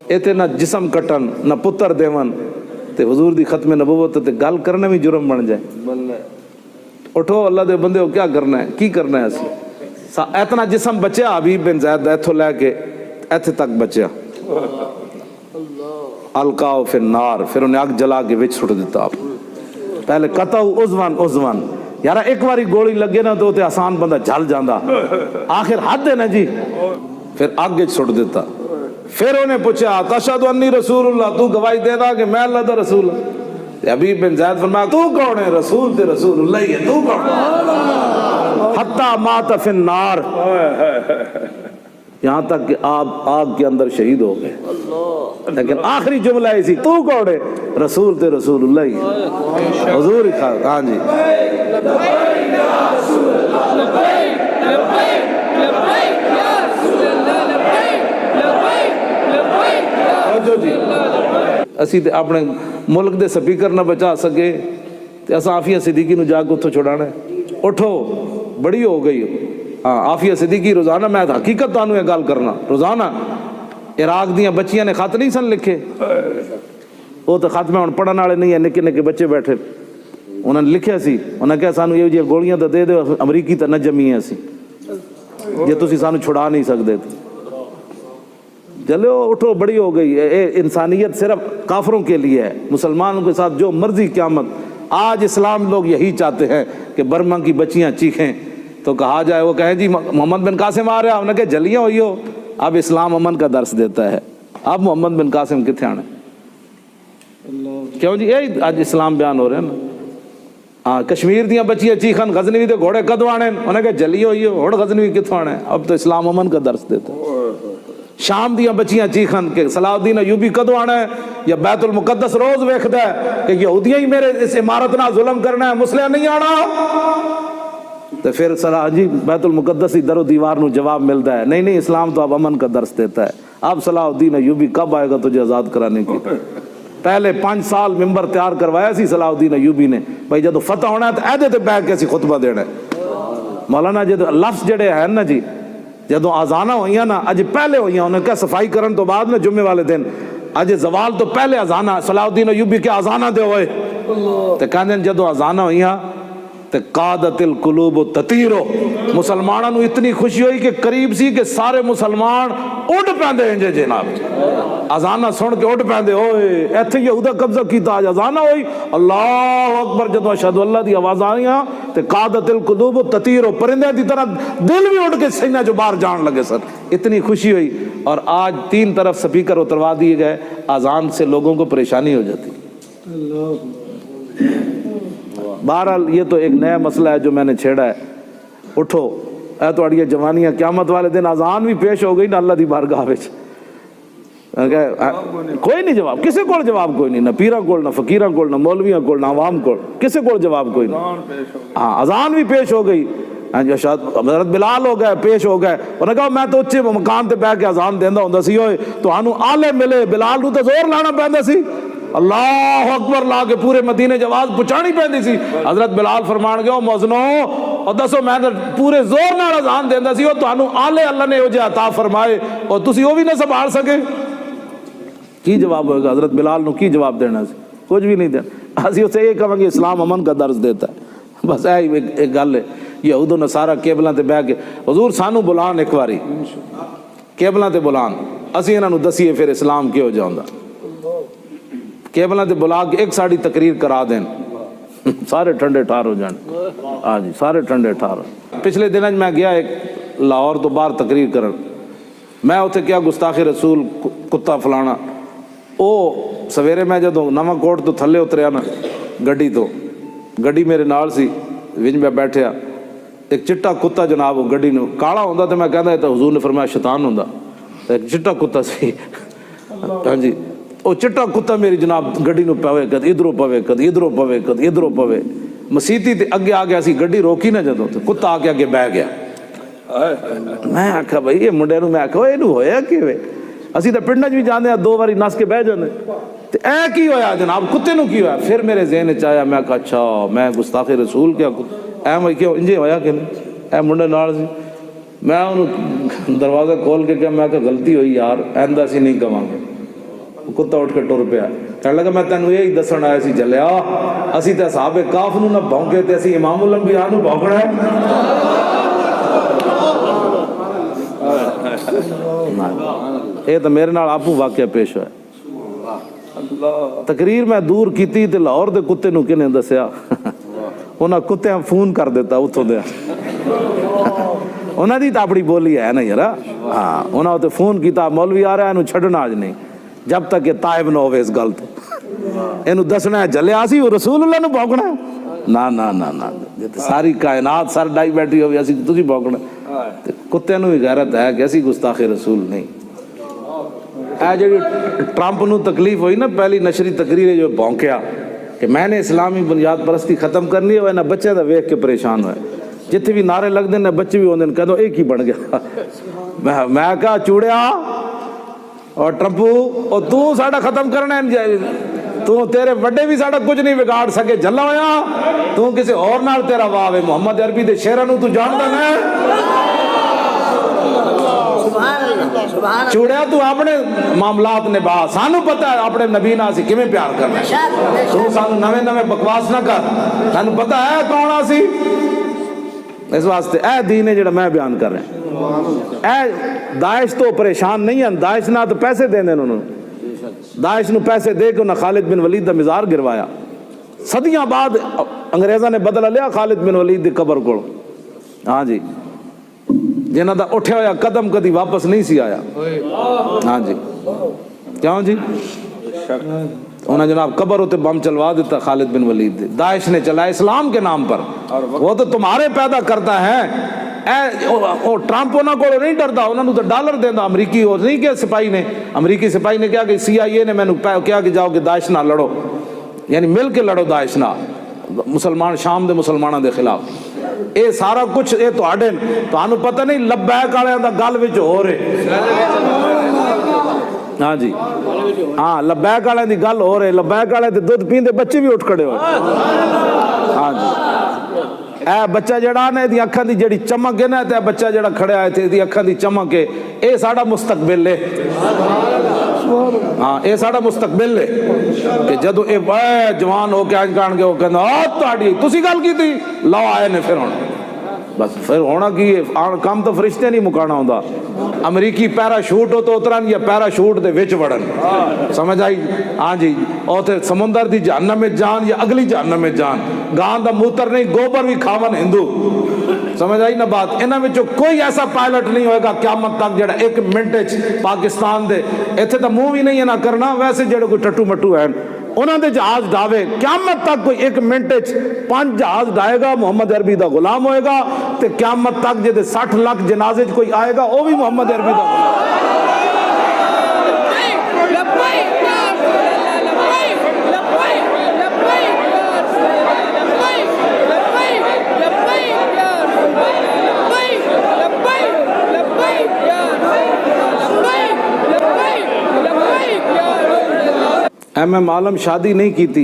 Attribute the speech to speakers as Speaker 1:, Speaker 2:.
Speaker 1: इत्थे ना जिसम कटन ना पुत्र देवन ते हुजूर दी खत्म नबूवत ते गल करना भी जुर्म बन जाए। उठो अल्लाह दे बंदे हो, क्या करना है, की करना है असी? इतना जिसम बचया हबीब बिन ज़ैद इथों लैके इत्थे तक बचया। अलकाओ फिर नार, फिर उन्हें अग जला के विच सुट दिता। आप पहले कताऊ उज़वन उज़वन, यार एक बारी गोली लगे ना तो आसान बंदा जल जाता, आखिर हद है ना जी, फिर अग विच सुट दिता। फिर उन्हें पूछा तशहदु अन्नी रसूलुल्लाह, तू गवाही देदा कि मैं अल्लाह दा रसूल हूं? हबीब बिन ज़ैद फरमाया तू कौन है? रसूल ते रसूलुल्लाह ही है, तू कौन है? हत्ता माता फिन नार, यहाँ तक कि आप आग के अंदर शहीद हो गए। लेकिन आखिरी जुमला ऐसी, तू कौन है? रसूल ते रसूलुल्लाह ही है। हुजूर ही खा, हाँ जी। असी ते अपने मुल्क दे स्पीकर ना बचा सके ते अस आफिया सिद्दीकी नूं जाके उत्थों छुड़ाना है। उठो, बड़ी हो गई। हाँ, आफिया सिद्दीकी रोजाना, मैं हकीकत तुहानूं गल करना, रोजाना इराक दियां बच्चियां ने खत नहीं सन लिखे, वो तो खत में हुण पढ़न वाले नहीं है, निक्के निक्के बच्चे बैठे, उन्होंने लिखिया सी, उन्हें कहा सानू ये गोलियां तो दे दो, अमरीकी तो न जमी है असी, जे तुसी सानू छुड़ा नहीं सकते। चलो उठो, बड़ी हो गई। इंसानियत सिर्फ काफरों के लिए है, मुसलमानों के साथ जो मर्जी क़यामत। आज इस्लाम लोग यही चाहते हैं कि बर्मा की बच्चियां चीखें तो कहा जाए, वो कहें जी मोहम्मद बिन कासिम आ रहा है, उन्हें कहा जलियां हुई हो। अब इस्लाम अमन का दर्स देता है। अब मोहम्मद बिन कासिम कितने आने, क्यों जी? यही आज इस्लाम बयान हो रहे हैं ना। हाँ, कश्मीर दियां बच्चियां चीखन गजनवी दे घोड़े कदों आने, उन्हें कहा जलियां हुई हो, हुण गजनवी कितों आने? अब तो इस्लाम अमन का दर्स देता है। शाम दियां बच्चियां चीखन के सलाउद्दीन अयूबी कदों आना है, या बैतुल मुकद्दस रोज वेखदा है कि यहूदियां ही मेरे इस इमारत नाल जुल्म करना है, मुस्लिम नहीं आना। तो फिर सलाह जी बैतुल मुकद्दस ही दरो दीवार नूं जवाब मिलता है, नहीं नहीं इस्लाम तो अब अमन का दर्स देता है। अब सलाउद्दीन अयूबी कब आएगा तुझे आज़ाद कराने की? पहले 5 साल मिंबर तैयार करवाया सी सलाउद्दीन अयूबी ने, भाई जदों फतह होना है तो ऐदे ते बैठ के असीं खुतबा देना है। मौलाना जी लफ्ज़ जड़े हैं ना जी, जदों आज़ाना हुई ना, अज पहले हुई, उन्हें क्या सफाई करन तो बाद में जुम्मे वाले दिन, अज जवाल तो पहले अजाना, सलाउद्दीन अयूबी के अजाना दे होए तो कहते जदों अजाना हुई तो कादतिल कुलूब ततीरो, मुसलमानों को इतनी खुशी हुई कि करीब सी कि सारे मुसलमान उड़ पैंदे इंजे जनाब, अजाना सुन के उड़ पैंदे, ओए इत्थे यहूदा कब्जा कीता, आज अजाना हुई, अल्लाह अकबर, जदों अशहदु अल्लाह दी आवाज़ आईयां ते कादतिल कुलूब ततीरो, परिंदे की तरह दिल भी उड़ के सीने जो बाहर जान लगे सर, इतनी खुशी हुई। और आज 3 तरफ स्पीकर उतरवा दिए गए, अजान से लोगों को परेशानी हो जाती। बहरहाल ये तो एक नया मसला है जो मैंने छेड़ा है। उठो, ऐ तुहाड़ियां जवानियां, क़यामत वाले दिन अजान भी पेश हो गई ना अल्लाह दी बारगाह विच, कोई नहीं जवाब, किसी को जवाब कोई नहीं, ना पीरां कोल, ना फकीरां कोल, ना मौलवियां कोल, ना अवाम कोल, किसी को जवाब कोई नहीं। हाँ, अजान भी पेश हो गई। हज़रत बिलाल हो गए, पेश हो गए, उन्हें कहा मैं तो उच्चे मकान ते बह के अजान देंदा हुंदा सी, ओए तुहानू आले मिले, बिलाल नू तो जोर लाना पैंदा सी, अल्लाह अकबर ला के पूरे मदीने जवाब पहुंचानी पैंदी सी। हजरत बिलाल फरमान गए, मौजनो और दसो मैं तो पूरे जोर नाल अजान देंदा सी, तुहानू आले अल्लाह ने उह अता फरमाए और तुसी वो भी ना संभाल सके। की जवाब होगा हजरत बिलाल नू, की जवाब देना सी? कुछ भी नहीं देना। असीं उसे ये कहांगे इस्लाम अमन का दर्ज देता है, बस एक गल है। यहूदो नसारा केबलां ते बह के हुजूर सानू बुलान, एक बारी केबलां ते बुलान, असीं इन्हां नू दसीए फिर इस्लाम किहो जिहा हुंदा। केबलां ते बुला के एक साड़ी तकरीर करा देन, सारे ठंडे ठार हो जान। हाँ जी, सारे ठंडे ठार। पिछले दिनों मैं गया एक लाहौर तो बाहर तकरीर करन, मैं उत्थे क्या गुस्ताखे रसूल कुत्ता फलाना। ओ सवेरे मैं जदों नवां कोट तो थले उतरिया ना गड्डी तो, गड्डी मेरे नाल सी, विच मैं बैठिया, एक चिट्टा कुत्ता जनाब गड्डी नूं, काला हुंदा तो मैं कहंदा तो हुजूर ने फरमाया शैतान हुंदा, एक चिट्टा कुत्ता सी। हाँ जी, वो चिट्टा कुत्ता मेरी जनाब गड्डी नूं पवे, कद इधरों पवे, कद इधरों पवे, कद इधरों पवे। मसीती ते अगे आ गया सी, गड्डी रोकी ना जदों तो कुत्ता आके अगे बह गया। मैं आखा भाई ये मुंडे नूं, मैं आखा इहनूं होया किवें? असीं तां पिंडां 'च भी जांदे आ, 2 बारी नस के बह जांदे, ते ऐ की होया जनाब, कुत्ते नूं की होया? फिर मेरे ज़हन च आया, मैं आखा अच्छा मैं गुस्ताखे रसूल क्या ऐ क्यों इंजे होया कि नहीं? ऐ मुंडे नाल सी। मैं उन्होंने दरवाज़ा खोल के क्या, मैं गलती हुई यार, आइंदा असीं नहीं कवांगे। ਕੁੱਤਾ ਉੱਠ ਕੇ ਟੁਰ ਪਿਆ, ਕਹਿਣ ਲੱਗਾ ਮੈਂ ਤੈਨੂੰ ਇਹ ਹੀ ਦੱਸਣ ਆਇਆ ਸੀ ਜੱਲਿਆ, ਅਸੀਂ ਤਾਂ ਅਸਹਾਬੇ ਕਾਫ ਨੂੰ ਨਾ ਭੌਂਕੇ ਤੇ ਅਸੀਂ ਇਮਾਮੁਲ ਅੰਬਿਆ ਨੂੰ ਭੌਂਕਣਾ ਹੈ। ਇਹ ਤਾਂ ਮੇਰੇ ਨਾਲ ਆਪੂ ਵਾਕਿਆ ਪੇਸ਼ ਹੋਇਆ। ਤਕਰੀਰ ਮੈਂ ਦੂਰ ਕੀਤੀ ਤੇ ਲਾਹੌਰ ਦੇ ਕੁੱਤੇ ਨੂੰ ਕਿਹਨੇ ਦੱਸਿਆ, ਉਹਨਾਂ ਕੁੱਤਿਆਂ ਫੋਨ ਕਰ ਦਿੱਤਾ ਉੱਥੋਂ ਦੇ, ਉਹਨਾਂ ਦੀ ਤਾਂ ਆਪਣੀ ਬੋਲੀ ਹੈ ਨਾ ਯਾਰ। ਹਾਂ, ਉਹਨਾਂ ਉੱਤੇ ਫੋਨ ਕੀਤਾ, ਮੌਲਵੀ ਆ ਰਿਹਾ, ਇਹਨੂੰ ਛੱਡਣਾ ਅੱਜ ਨਹੀਂ ਜਬ ਤੱਕ ਇਹ ਤਾਇਬ ਨਾ ਹੋਵੇ ਇਸ ਗੱਲ ਤੋਂ, ਇਹਨੂੰ ਦੱਸਣਾ ਹੈ ਜੱਲਿਆ ਅਸੀਂ ਰਸੂਲੁੱਲਾਹ ਨੂੰ ਭੌਂਕਣਾ। ਨਾ ਨਾ ਨਾ ਨਾ, ਜੇ ਸਾਰੀ ਕਾਇਨਾਤ ਸਰ ਡਾਈ ਬੈਠੀ ਹੋਵੇ ਅਸੀਂ ਤੁਸੀਂ ਭੌਂਕਣਾ। ਤੇ ਕੁੱਤਿਆਂ ਨੂੰ ਵੀ ਗੈਰਤ ਹੈ ਕਿ ਅਸੀਂ ਗੁਸਤਾਖੇ ਰਸੂਲ ਨਹੀਂ। ਇਹ ਜਿਹੜੀ ਟਰੰਪ ਨੂੰ ਤਕਲੀਫ ਹੋਈ ਨਾ ਪਹਿਲੀ ਨਸ਼ਰੀ ਤਕਰੀਰ ਜੋ ਭੌਂਕਿਆ ਕਿ ਮੈंने इस्लामी बुनियाद परस्ती खत्म करनी है, ना बच्चे का वेख के परेशान होए, जिथे भी नारे लगते हैं बच्चे भी होंगे, कह दो एक ही बन गया। मैं कहा चूड़िया और ट्रंपू और तू साडा खत्म करना है, तू तेरे बड़े भी साडा कुछ नहीं बिगाड़ सके, जला होया तू किसी और नाल तेरा वाह है। मोहम्मद अरबी दे शेरां नूं तू जानदा है, चूड़िया तू अपने मामलात निभा, सानू पता है अपने नबी नाल असीं किवें प्यार करना है, तू सानू नवे नवे बकवास ना कर, सानू पता है कौन असीं। इस वास्ते ए दीन है जिहड़ा मैं बयान कर रहा, ए दाइश तो परेशान नहीं है, दाइश ना तो पैसे देंदे ने उन्होंने, दाइश नूं पैसे दे के उन्हें खालिद बिन वलीद दा मज़ार गिरवाया, सदियां बाद अंग्रेज़ां ने बदला लिया खालिद बिन वलीद दी कबर कोल। हाँ जी, जिन्हां दा उठिया होया कदम कदी वापस नहीं सी आया। हाँ जी, क्यों जी, उन्हें जनाब कबर उते बम चलवा दिता खालिद बिन वलीद, दाइश ने चलाया इस्लाम के नाम पर, वो तो तुम्हारे पैदा करता है। ट्रंप उन्होंने को नहीं डरता, उन्होंने तो डॉलर देता अमरीकी, और नहीं क्या सिपाही ने, अमरीकी सिपाही ने क्या कि CIA ने मैंने क्या कि जाओ कि दाइश ना लड़ो, यानी मिल के लड़ो दाइश ना, मुसलमान शाम दे मुसलमानों के खिलाफ। ये सारा कुछ ये तुहाडे तुहानू पता नहीं लब्बैक वालियां दा गल विच हो रहे। हाँ जी, हाँ लब्बैक वालियां दी गल हो रही, लब्बैक वाले ते दुध पींदे बच्चे भी उठ खड़े हो। हाँ जी, ए बच्चा जड़ा ने दी अखां दी जड़ी चमक है ना, ते बच्चा जड़ा खड़े आए थे दी अखां दी चमक है, ये साडा मुस्तकबिल है। हाँ, ये साडा मुस्तकबिल है कि जदों ये जवान हो के अंज कान के वो कहंदा आ तुहाडी तुसी गल कीती लो आए ने, फिर हुण बस फिर होना की काम तो फरिश्ते नहीं मुकाना होंदा। अमरीकी पैराशूट हो तो उतरन या पैराशूट दे विच वड़न, समझ आई। हाँ जी, और समुंदर दी जहन्नम में जान या अगली जहन्नम में जान, गां दा मूत्र नहीं गोबर भी खावन हिंदू, समझ आई ना बात। इन्हां विचों कोई ऐसा पायलट नहीं होएगा क़यामत तक जिहड़ा 1 मिनट पाकिस्तान दे इत्थे तां मूंह भी नहीं ना करना, वैसे जिहड़े कोई टट्टू मट्टू हैं उन्हां दे जहाज डावे, क़यामत तक कोई 1 मिनट 5 जहाज डाएगा मुहम्मद अरबी दा गुलाम होएगा, ते क़यामत तक जिहदे 60 लाख जनाजे च कोई आएगा वो भी मुहम्मद अरबी दा गुलाम। MM आलम शादी नहीं की थी।